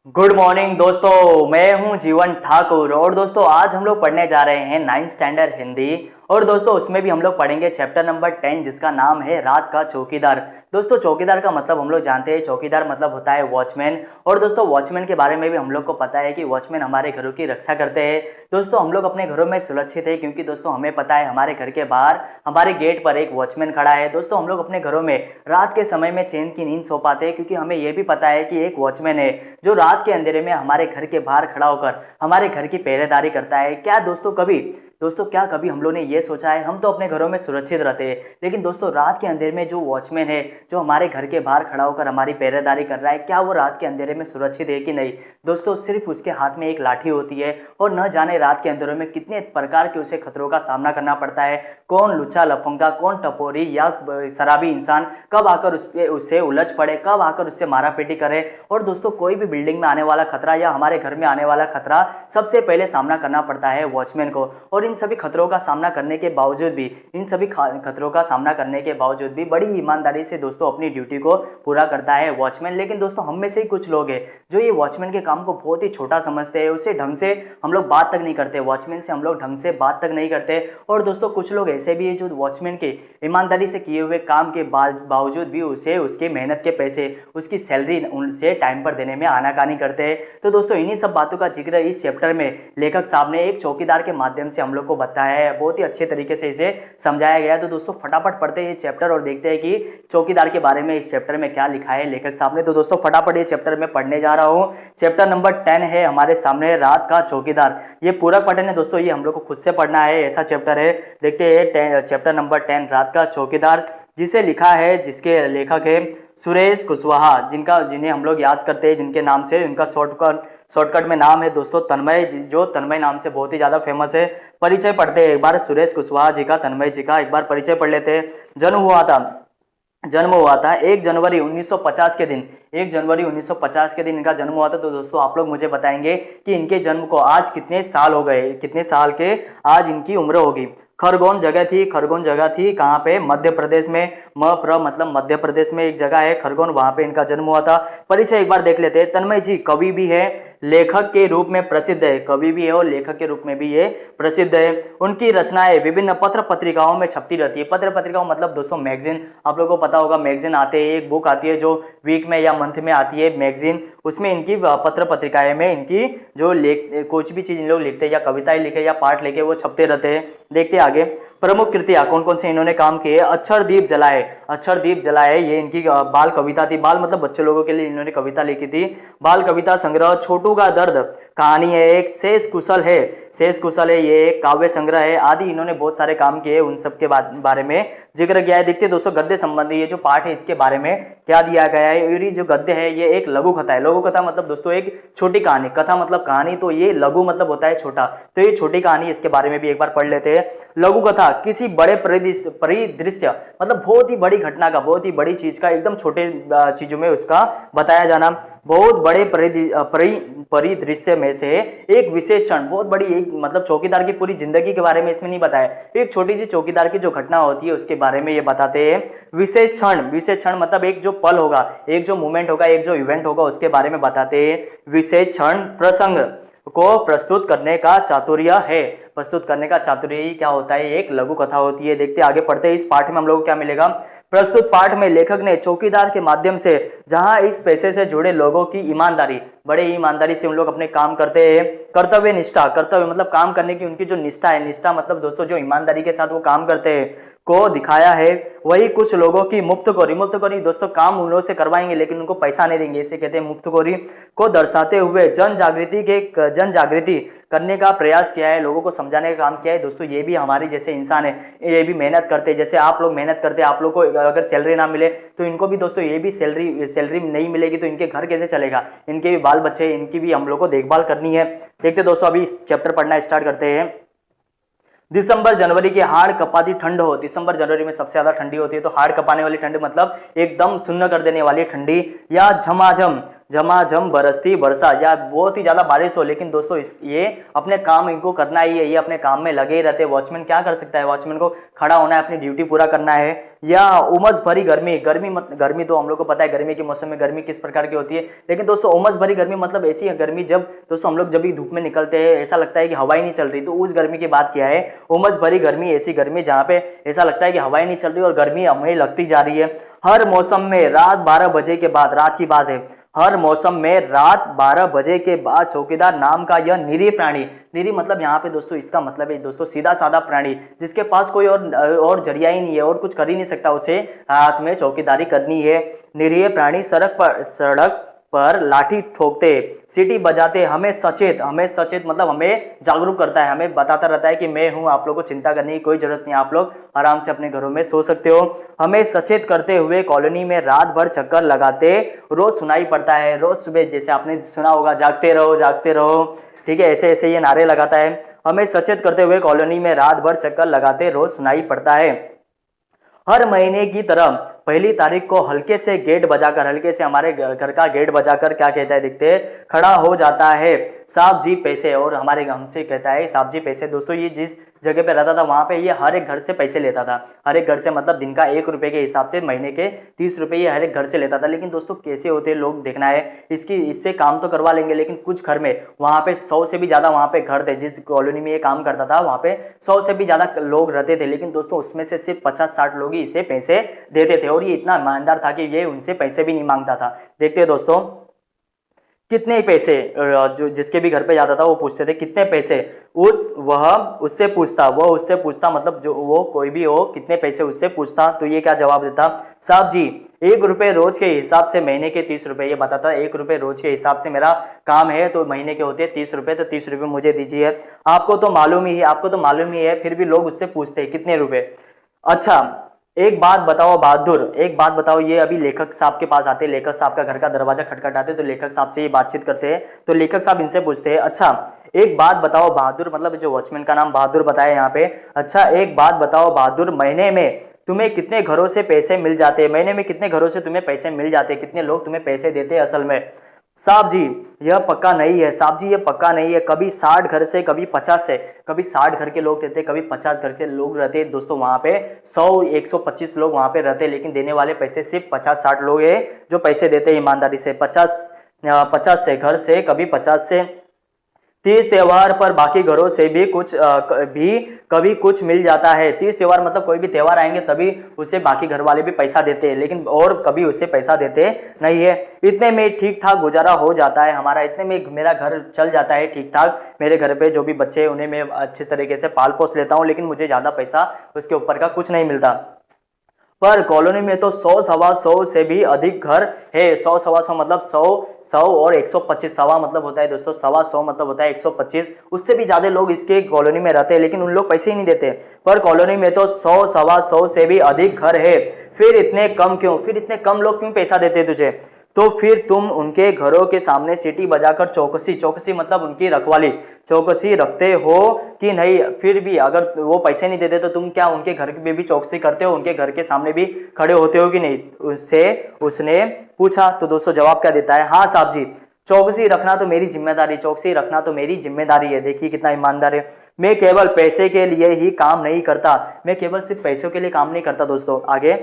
Good morning दोस्तों, मैं हूं जीवन ठाकुर। और दोस्तों आज हम लोग पढ़ने जा रहे हैं 9th स्टैंडर्ड हिंदी। और दोस्तों उसमें भी हम लोग पढ़ेंगे चैप्टर नंबर 10 जिसका नाम है रात का चौकीदार। दोस्तों चौकीदार का मतलब हम लोग जानते हैं, चौकीदार मतलब होता है वॉचमैन। और दोस्तों वॉचमैन के बारे में भी हम लोग को पता है कि वॉचमैन हमारे घरों की रक्षा करते हैं। दोस्तों हम लोग अपने घरों में सुरक्षित है क्योंकि दोस्तों हमें पता है हमारे घर के बाहर हमारे गेट पर एक वॉचमैन खड़ा है। दोस्तों हम लोग अपने घरों में रात के समय में चैन की नींद सो पाते हैं क्योंकि हमें यह भी पता है कि एक वॉचमैन है जो रात के अंधेरे में हमारे घर के बाहर खड़ा होकर हमारे घर की पहरेदारी करता है। क्या कभी हम लोग ने ये सोचा है, हम तो अपने घरों में सुरक्षित रहते हैं लेकिन दोस्तों रात के अंधेरे में जो वॉचमैन है जो हमारे घर के बाहर खड़ा होकर हमारी पहरेदारी कर रहा है, क्या वो रात के अंधेरे में सुरक्षित है कि नहीं। दोस्तों सिर्फ उसके हाथ में एक लाठी होती है और न जाने रात के अंधेरों में कितने प्रकार के उसे खतरों का सामना करना पड़ता है। कौन लुच्चा लफंगा, कौन टपोरी या शराबी इंसान कब आकर उससे उलझ पड़े, कब आकर उससे मारापीटी करे। और दोस्तों कोई भी बिल्डिंग में आने वाला खतरा या हमारे घर में आने वाला खतरा सबसे पहले सामना करना पड़ता है वॉचमैन को। और इन सभी खतरों का सामना करने के बावजूद भी बड़ी ईमानदारी से दोस्तों अपनी ड्यूटी को पूरा करता है वॉचमैन। लेकिन दोस्तों हम में से ही कुछ लोग हैं जो ये वॉचमैन के काम को बहुत ही छोटा समझते हैं, उससे ढंग से हम लोग बात तक नहीं करते, वॉचमैन से हम लोग ढंग से बात तक नहीं करते। और दोस्तों कुछ लोग ऐसे भी है जो वॉचमैन के ईमानदारी से किए हुए काम के बावजूद भी उसे उसके मेहनत के पैसे, उसकी सैलरी उनसे टाइम पर देने में आनाकानी करते हैं। तो दोस्तों इन्हीं सब बातों का जिक्र इस चैप्टर में लेखक साहब ने एक चौकीदार के माध्यम से हम लोग को बताया है, बहुत ही अच्छे तरीके से इसे समझाया गया है। तो दोस्तों फटाफट पढ़ते हैं ये चैप्टर और देखते हैं कि चौकीदार के बारे में इस चैप्टर में क्या लिखा है लेखक साहब ने। तो दोस्तों फटाफट ये चैप्टर में पढ़ने जा रहा हूँ। चैप्टर नंबर 10 है हमारे सामने, रात का चौकीदार। ये पूरक पठन है दोस्तों, ये हम लोग को खुद से पढ़ना है, ऐसा चैप्टर है। देखते हैं चैप्टर नंबर 10 रात का चौकीदार, जिसे लिखा है, जिसके लेखक है सुरेश कुशवाहा, जिन्हें हम लोग याद करते हैं जिनके नाम से, उनका शॉर्टकट में नाम है दोस्तों तन्मय, जो तन्मय नाम से बहुत ही ज़्यादा फेमस है। परिचय पढ़ते हैं एक बार सुरेश कुशवाहा जी का, तन्मय जी का एक बार परिचय पढ़ लेते हैं। जन्म हुआ था 1 जनवरी 1950 के दिन। 1 जनवरी 1950 के दिन इनका जन्म हुआ था। तो दोस्तों आप लोग मुझे बताएंगे कि इनके जन्म को आज कितने साल हो गए, कितने साल के आज इनकी उम्र होगी। खरगोन जगह थी कहाँ पे, मध्य प्रदेश में। मतलब मध्य प्रदेश में एक जगह है खरगोन, वहां पे इनका जन्म हुआ था। परिचय एक बार देख लेते हैं। तन्मय जी कवि भी है, लेखक के रूप में प्रसिद्ध है, कवि भी है और लेखक के रूप में भी ये प्रसिद्ध है। उनकी रचनाएं विभिन्न पत्र पत्रिकाओं में छपती रहती है। पत्र पत्रिकाओं मतलब दोस्तों मैगजीन, आप लोगों को पता होगा मैगजीन आते हैं, एक बुक आती है जो वीक में या मंथ में आती है मैगजीन, उसमें इनकी पत्र पत्रिकाएं में इनकी जो कुछ भी चीज इन लोग लिखते हैं या कविताएं लिखे या पाठ लिखे वो छपते रहते हैं। देखते हैं आगे प्रमुख कृतियां कौन कौन से इन्होंने काम किए। अक्षरदीप जलाए ये इनकी बाल कविता थी। बाल मतलब बच्चे लोगों के लिए इन्होंने कविता लिखी थी। बाल कविता संग्रह। छोटू का दर्द कहानी है एक। शेष कुशल है ये एक काव्य संग्रह है। आदि इन्होंने बहुत सारे काम किए, उन सब के बारे में जिक्र किया है। देखते दोस्तों गद्य संबंधी ये जो पाठ है इसके बारे में क्या दिया गया है। ये जो गद्य है ये एक लघु कथा है। लघु कथा मतलब दोस्तों एक छोटी कहानी, कथा मतलब कहानी, तो ये लघु मतलब होता है छोटा, तो ये छोटी कहानी, इसके बारे में भी एक बार पढ़ लेते हैं। लघु कथा किसी बड़े परिदृश्य मतलब बहुत ही बड़ी घटना का, बहुत ही बड़ी चीज का एकदम छोटे चीजों में उसका बताया जाना। बहुत बड़े परिदृश्य में से एक विशेष क्षण, बहुत बड़ी एक मतलब चौकीदार की पूरी जिंदगी के बारे में इसमें नहीं बताया, एक छोटी सी चौकीदार की जो घटना होती है उसके बारे में ये बताते हैं। विशेष क्षण मतलब एक जो पल होगा, एक जो मोमेंट होगा, एक जो इवेंट होगा उसके बारे में बताते हैं। विशेष क्षण प्रसंग को प्रस्तुत करने का चातुर्य है। प्रस्तुत करने का चातुर्य ही क्या होता है, एक लघु कथा होती है। देखते आगे पढ़ते हैं। इस पाठ में हम लोग को क्या मिलेगा। प्रस्तुत पाठ में लेखक ने चौकीदार के माध्यम से जहां इस पेशे से जुड़े लोगों की ईमानदारी, बड़े ईमानदारी से उन लोग अपने काम करते हैं। कर्तव्य निष्ठा, कर्तव्य मतलब काम करने की उनकी जो निष्ठा है, निष्ठा मतलब दोस्तों जो ईमानदारी के साथ वो काम करते हैं को दिखाया है। वही कुछ लोगों की मुफ्तखोरी दोस्तों काम उन लोगों से करवाएंगे लेकिन उनको पैसा नहीं देंगे, इसे कहते हैं मुफ्तखोरी, को दर्शाते हुए जन जागृति करने का प्रयास किया है, लोगों को समझाने का काम किया है। दोस्तों ये भी हमारी जैसे इंसान है, ये भी मेहनत करते हैं, जैसे आप लोग मेहनत करते हैं, आप लोग को अगर सैलरी ना मिले तो इनको भी दोस्तों ये भी सैलरी नहीं मिलेगी तो इनके घर कैसे चलेगा, इनके भी बाल बच्चे, इनकी भी हम लोग को देखभाल करनी है। देखते दोस्तों अभी चैप्टर पढ़ना स्टार्ट करते हैं। दिसंबर जनवरी की हाड़ कपाती ठंड हो। दिसंबर जनवरी में सबसे ज्यादा ठंडी होती है, तो हाड़ कपाने वाली ठंड मतलब एकदम सुन्न कर देने वाली ठंडी, या झमाझम झमाझम बरसती वर्षा या बहुत ही ज़्यादा बारिश हो, लेकिन दोस्तों ये अपने काम इनको करना ही है, ये अपने काम में लगे ही रहते हैं। वॉचमैन क्या कर सकता है, वॉचमैन को खड़ा होना है, अपनी ड्यूटी पूरा करना है। या उमस भरी गर्मी, गर्मी तो हम लोग को पता है गर्मी के मौसम में गर्मी किस प्रकार की होती है, लेकिन दोस्तों उमस भरी गर्मी मतलब ऐसी है गर्मी जब दोस्तों हम लोग जब भी धूप में निकलते हैं ऐसा लगता है कि हवा ही नहीं चल रही, तो उस गर्मी की बात किया है। उमस भरी गर्मी ऐसी गर्मी जहाँ पे ऐसा लगता है कि हवा ही नहीं चल रही और गर्मी हमें लगती जा रही है। हर मौसम में रात 12 बजे के बाद, रात की बात है, हर मौसम में रात 12 बजे के बाद चौकीदार नाम का यह निरीह प्राणी, निरीह मतलब यहाँ पे दोस्तों इसका मतलब है दोस्तों सीधा साधा प्राणी, जिसके पास कोई और जरिया ही नहीं है और कुछ कर ही नहीं सकता, उसे रात में चौकीदारी करनी है। निरीह प्राणी सड़क पर लाठी ठोकते, सीटी बजाते, हमें सचेत मतलब हमें जागरूक करता है, हमें बताता रहता है कि मैं हूं, आप लोगों को चिंता करने की कोई जरूरत नहीं, आप लोग आराम से अपने घरों में सो सकते हो। हमें सचेत करते हुए कॉलोनी में रात भर चक्कर लगाते रोज सुनाई पड़ता है। रोज सुबह जैसे आपने सुना होगा, जागते रहो, ठीक है, ऐसे ऐसे ये नारे लगाता है। हमें सचेत करते हुए कॉलोनी में रात भर चक्कर लगाते रोज सुनाई पड़ता है। हर महीने की तरह 1 तारीख को हल्के से गेट बजाकर, हल्के से हमारे घर का गेट बजाकर क्या कहता है देखते हैं, खड़ा हो जाता है साहब जी पैसे, और हमारे हमसे कहता है साहब जी पैसे। दोस्तों ये जिस जगह पे रहता था वहां पे ये हर एक घर से पैसे लेता था, हर एक घर से मतलब दिन का 1 रुपए के हिसाब से महीने के 30 रुपए ये हर एक घर से लेता था। लेकिन दोस्तों कैसे होते हैं लोग देखना है, इससे काम तो करवा लेंगे, लेकिन कुछ घर में वहां पे 100 से भी ज्यादा वहां पे घर थे, जिस कॉलोनी में ये काम करता था वहां पे 100 से भी ज्यादा लोग रहते थे, लेकिन दोस्तों उसमें से सिर्फ 50-60 लोग ही इसे पैसे देते थे और ये इतना ईमानदार था कि ये उनसे पैसे भी नहीं मांगता था। देखते हैं दोस्तों कितने पैसे, जो जिसके भी घर पे जाता था वो पूछते थे कितने पैसे, वह उससे पूछता मतलब जो वो कोई भी हो कितने पैसे उससे पूछता, तो ये क्या जवाब देता, साहब जी 1 रुपए रोज के हिसाब से महीने के 30 रुपए। ये बताता 1 रुपए रोज के हिसाब से मेरा काम है, तो महीने के होते हैं 30 रुपए, तो 30 रुपए मुझे दीजिए। आपको तो मालूम ही है, फिर भी लोग उससे पूछते हैं कितने रुपए। अच्छा एक बात बताओ बहादुर, एक बात बताओ, ये अभी लेखक साहब के पास आते हैं, लेखक साहब का घर का दरवाजा खटखटाते, तो लेखक साहब से ये बातचीत करते हैं, तो लेखक साहब इनसे पूछते हैं, अच्छा एक बात बताओ बहादुर, मतलब जो वॉचमैन का नाम बहादुर बताया यहाँ पे, अच्छा एक बात बताओ बहादुर, महीने में तुम्हें कितने घरों से पैसे मिल जाते हैं, महीने में कितने घरों से तुम्हें पैसे मिल जाते हैं, कितने लोग तुम्हें पैसे देते हैं असल में। साहब जी यह पक्का नहीं है, साहब जी ये पक्का नहीं है, कभी 60 घर से, कभी 50 से, कभी 60 घर के लोग देते, कभी 50 घर के लोग रहते। दोस्तों वहां पे 100-125 लोग वहां पे रहते, लेकिन देने वाले पैसे सिर्फ 50-60 लोग हैं जो पैसे देते ईमानदारी से। 50 से घर से, कभी 50 से 30 त्योहार पर बाकी घरों से भी कभी कुछ मिल जाता है। 30 त्योहार मतलब कोई भी त्योहार आएंगे तभी उसे बाकी घर वाले भी पैसा देते हैं, लेकिन और कभी उसे पैसा देते नहीं है। इतने में ठीक ठाक गुजारा हो जाता है हमारा, इतने में मेरा घर चल जाता है ठीक ठाक, मेरे घर पे जो भी बच्चे हैं उन्हें मैं अच्छे तरीके से पाल पोस लेता हूँ, लेकिन मुझे ज़्यादा पैसा उसके ऊपर का कुछ नहीं मिलता। पर कॉलोनी में तो 100-125 से भी अधिक घर है। 100-125 मतलब 100 और 125, सवा मतलब होता है दोस्तों 125 मतलब होता है 125, उससे भी ज्यादा लोग इसके कॉलोनी में रहते हैं, लेकिन उन लोग पैसे ही नहीं देते। पर कॉलोनी में तो 100-125 से भी अधिक घर है, फिर इतने कम क्यों, फिर इतने कम लोग क्यों पैसा देते तुझे? तो फिर तुम उनके घरों के सामने सीटी बजाकर चौकसी मतलब उनकी रखवाली, चौकसी रखते हो कि नहीं? फिर भी अगर वो पैसे नहीं देते तो तुम क्या उनके घर में भी चौकसी करते हो, उनके घर के सामने भी खड़े होते हो कि नहीं? उसने पूछा। तो दोस्तों जवाब क्या देता है, हाँ साहब जी चौकसी रखना तो मेरी जिम्मेदारी, चौकसी रखना तो मेरी जिम्मेदारी है। देखिए कितना ईमानदार है। मैं केवल पैसे के लिए ही काम नहीं करता, मैं केवल सिर्फ पैसों के लिए काम नहीं करता दोस्तों। आगे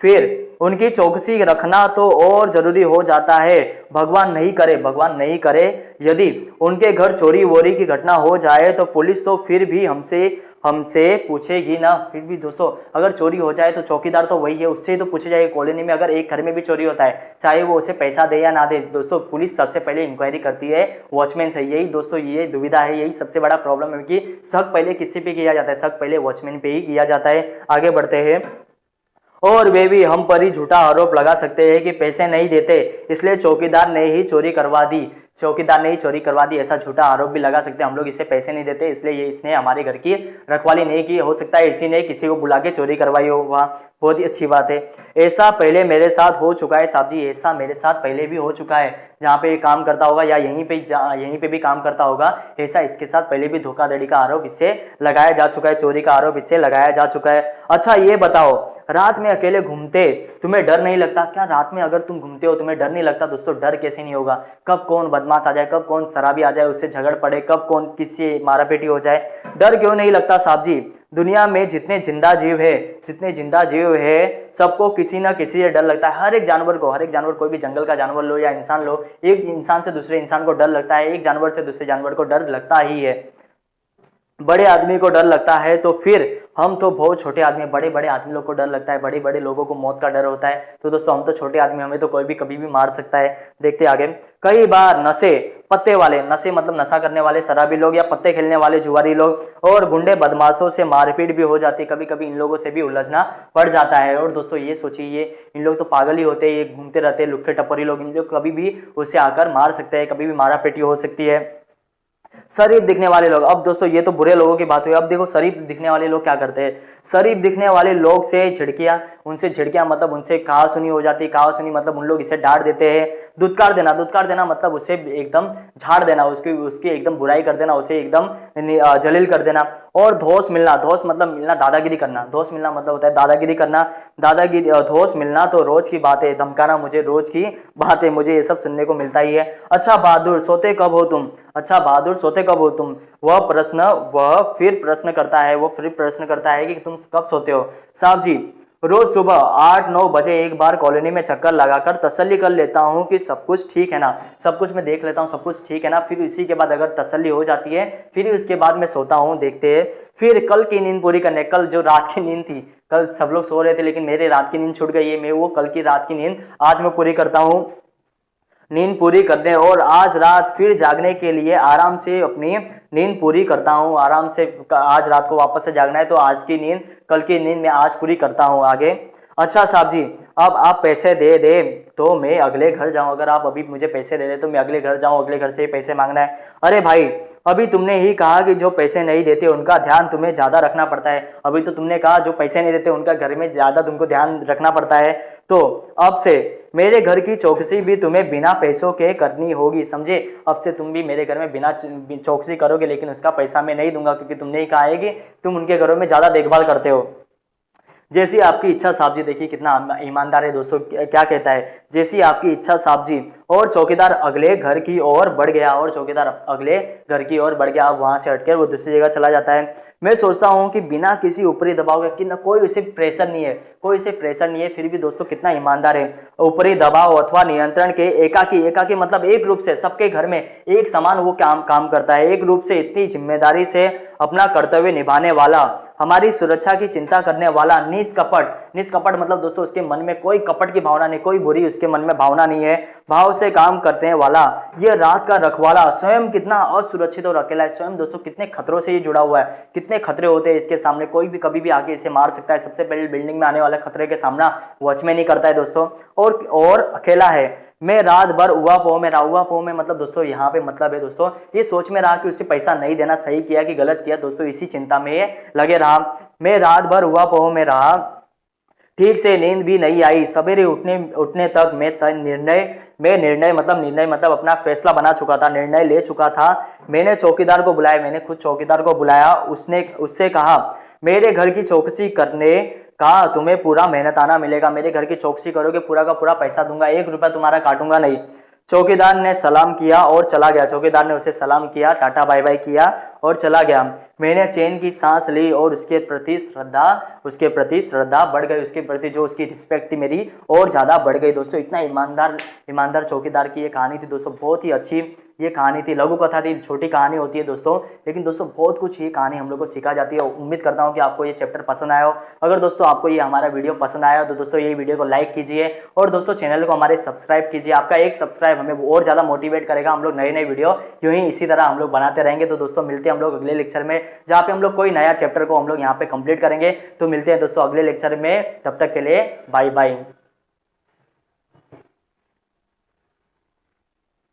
फिर उनकी चौकसी रखना तो और जरूरी हो जाता है। भगवान नहीं करे यदि उनके घर चोरी वोरी की घटना हो जाए तो पुलिस तो फिर भी हमसे पूछेगी ना। फिर भी दोस्तों अगर चोरी हो जाए तो चौकीदार तो वही है, उससे ही तो पूछे जाएगा। कॉलोनी में अगर एक घर में भी चोरी होता है, चाहे वो उसे पैसा दे या ना दे, दोस्तों पुलिस सबसे पहले इंक्वायरी करती है वॉचमैन से। यही दोस्तों ये दुविधा है, यही सबसे बड़ा प्रॉब्लम है कि शक पहले किसी पे किया जाता है, शक पहले वॉचमैन पे ही किया जाता है। आगे बढ़ते हैं। और वे भी हम पर ही झूठा आरोप लगा सकते हैं कि पैसे नहीं देते इसलिए चौकीदार ने ही चोरी करवा दी, ऐसा झूठा आरोप भी लगा सकते हैं। हम लोग इसे पैसे नहीं देते इसलिए इसने हमारे घर की रखवाली नहीं की, हो सकता है इसी ने किसी को बुला के चोरी करवाई बहुत ही अच्छी बात है। ऐसा पहले मेरे साथ हो चुका है साहब जी, ऐसा मेरे साथ पहले भी हो चुका है, जहाँ पे काम करता होगा या यहीं पे भी काम करता होगा, ऐसा इसके साथ पहले भी धोखाधड़ी का आरोप इससे लगाया जा चुका है, चोरी का आरोप इससे लगाया जा चुका है। अच्छा ये बताओ, रात में अकेले घूमते तुम्हें डर नहीं लगता क्या? रात में अगर तुम घूमते हो तुम्हें डर नहीं लगता? दोस्तों डर कैसे नहीं होगा, कब कौन बदमाश आ जाए, कब कौन शराबी आ जाए उससे झगड़ पड़े, कब कौन किसी मारापीटी हो जाए, डर क्यों नहीं लगता साहब जी? दुनिया में जितने जिंदा जीव है सबको किसी ना किसी से डर लगता है। हर एक जानवर को, हर एक जानवर, कोई भी जंगल का जानवर लो या इंसान लो, एक इंसान से दूसरे इंसान को डर लगता है, एक जानवर से दूसरे जानवर को डर लगता ही है। बड़े आदमी को डर लगता है तो फिर हम तो बहुत छोटे आदमी, बड़े बड़े आदमी लोग को डर लगता है, बड़े बड़े लोगों को मौत का डर होता है। तो दोस्तों हम तो छोटे आदमी, हमें तो कोई भी कभी भी मार सकता है। देखते आगे। कई बार पत्ते वाले, नशे मतलब नशा करने वाले शराबी लोग या पत्ते खेलने वाले जुआरी लोग और गुंडे बदमाशों से मारपीट भी हो जाती है, कभी कभी इन लोगों से भी उलझना पड़ जाता है। और दोस्तों ये सोचिए, इन लोग तो पागल ही होते हैं, ये घूमते रहते हैं लुक्खे टप्परी लोग, इन लोग कभी भी उससे आकर मार सकते हैं, कभी भी मारापीटी हो सकती है। शरीफ दिखने वाले लोग, अब दोस्तों ये तो बुरे लोगों की बात हुई, अब देखो शरीफ दिखने वाले लोग क्या करते हैं। शरीफ दिखने वाले लोग से उनसे झिड़कियां मतलब उनसे कहा सुनी हो जाती है, कहा सुनी मतलब उन लोग इसे डांट देते हैं। दुत्कार देना मतलब उसे एकदम झाड़ देना, उसकी एकदम बुराई कर देना, उसे एकदम जलील कर देना। और धोस मिलना, धोस मतलब मिलना, दादागिरी करना, धोस मिलना मतलब होता है दादागिरी करना, दादागिरी। धोस मिलना तो रोज की बात है, धमकाना मुझे रोज की बात है, मुझे ये सब सुनने को मिलता ही है। अच्छा बहादुर सोते कब हो तुम, अच्छा बहादुर सोते कब हो तुम, वह फिर प्रश्न करता है कि तुम कब सोते हो। साहब जी रोज सुबह 8-9 बजे एक बार कॉलोनी में चक्कर लगाकर तसल्ली कर लेता हूँ कि सब कुछ ठीक है ना, सब कुछ मैं देख लेता हूँ सब कुछ ठीक है ना, फिर इसी के बाद अगर तसल्ली हो जाती है फिर उसके बाद मैं सोता हूँ। देखते हैं फिर कल की नींद पूरी करने, कल जो रात की नींद थी, कल सब लोग सो रहे थे लेकिन मेरे रात की नींद छूट गई है, मैं वो कल की रात की नींद आज मैं पूरी करता हूँ, नींद पूरी करने और आज रात फिर जागने के लिए आराम से अपनी नींद पूरी करता हूँ। आराम से आज रात को वापस से जागना है तो आज की नींद कल की नींद मैं आज पूरी करता हूँ। आगे। अच्छा साहब जी अब आप पैसे दे दे तो मैं अगले घर जाऊं, अगर आप अभी मुझे पैसे दे दे तो मैं अगले घर जाऊं, अगले घर से ही पैसे मांगना है। अरे भाई अभी तुमने ही कहा कि जो पैसे नहीं देते उनका ध्यान तुम्हें ज्यादा रखना पड़ता है, अभी तो तुमने कहा जो पैसे नहीं देते उनका घर में ज्यादा तुमको ध्यान रखना पड़ता है, तो अब से मेरे घर की चौकसी भी तुम्हें बिना पैसों के करनी होगी, समझे? अब से तुम भी मेरे घर में बिना चौकसी करोगे लेकिन उसका पैसा मैं नहीं दूंगा, क्योंकि तुमने ही कहा है कि तुम उनके घरों में ज्यादा देखभाल करते हो। जैसी आपकी इच्छा साहब जी, देखिए कितना ईमानदार है दोस्तों, क्या कहता है, जैसी आपकी इच्छा साहब जी। और चौकीदार अगले घर की ओर बढ़ गया, और चौकीदार अगले घर की ओर बढ़ गया, अब वहां से हटकर वो दूसरी जगह चला जाता है। मैं सोचता हूं कि बिना किसी ऊपरी दबाव के, कि कोई उसे प्रेशर नहीं है, कोई उसे प्रेशर नहीं है, फिर भी दोस्तों कितना ईमानदार है। ऊपरी दबाव अथवा नियंत्रण के एकाकी मतलब एक रूप से सबके घर में एक समान वो काम करता है, एक रूप से इतनी जिम्मेदारी से अपना कर्तव्य निभाने वाला, हमारी सुरक्षा की चिंता करने वाला, निष्कपट मतलब दोस्तों उसके मन में कोई कपट की भावना नहीं, कोई बुरी उसके मन में भावना नहीं है, भाव से काम करने वाला, ये रात का रखवाला स्वयं कितना असुरक्षित और अकेला है, स्वयं दोस्तों कितने खतरों से ये जुड़ा हुआ है, कितने खतरे होते हैं इसके सामने, कोई भी कभी भी आके इसे मार सकता है। सबसे पहले बिल्डिंग में आने वाले खतरे के सामना वॉचमैन ही करता है दोस्तों, और अकेला है। मैं रात भर हुआ पोह में मतलब दोस्तों यहाँ पे मतलब है दोस्तों ये सोच में रहा कि उसे पैसा नहीं देना सही किया कि गलत किया, दोस्तों इसी चिंता में लगे रहा। मैं रात भर हुआ पोह में रहा, ठीक से नींद भी नहीं आई। सवेरे उठने तक मैं निर्णय मतलब अपना फैसला बना चुका था, निर्णय ले चुका था। मैंने चौकीदार को बुलाया, मैंने खुद चौकीदार को बुलाया, उससे कहा मेरे घर की चौकसी करने का तुम्हें पूरा मेहनताना मिलेगा, मेरे घर की चौकसी करोगे पूरा का पूरा पैसा दूंगा, 1 रुपया तुम्हारा काटूंगा नहीं। चौकीदार ने सलाम किया और चला गया, चौकीदार ने उसे सलाम किया, टाटा बाय बाय किया और चला गया। मैंने चैन की सांस ली और उसके प्रति श्रद्धा बढ़ गई, उसके प्रति जो उसकी रिस्पेक्ट थी मेरी और ज़्यादा बढ़ गई। दोस्तों इतना ईमानदार चौकीदार की ये कहानी थी दोस्तों, बहुत ही अच्छी ये कहानी थी, लघु कथा थी, छोटी कहानी होती है दोस्तों, लेकिन दोस्तों बहुत कुछ ये कहानी हम लोग को सिखा जाती है। उम्मीद करता हूँ कि आपको ये चैप्टर पसंद आया हो। अगर दोस्तों आपको ये हमारा वीडियो पसंद आया हो तो दोस्तों ये वीडियो को लाइक कीजिए और दोस्तों चैनल को हमारे सब्सक्राइब कीजिए। आपका एक सब्सक्राइब हमें और ज़्यादा मोटिवेट करेगा, हम लोग नए वीडियो यूँ ही इसी तरह हम लोग बनाते रहेंगे। तो दोस्तों मिलते हैं हम लोग अगले लेक्चर में, जहाँ पे हम लोग कोई नया चैप्टर को हम लोग यहाँ पे कंप्लीट करेंगे। तो मिलते हैं दोस्तों अगले लेक्चर में, तब तक के लिए बाय बाय।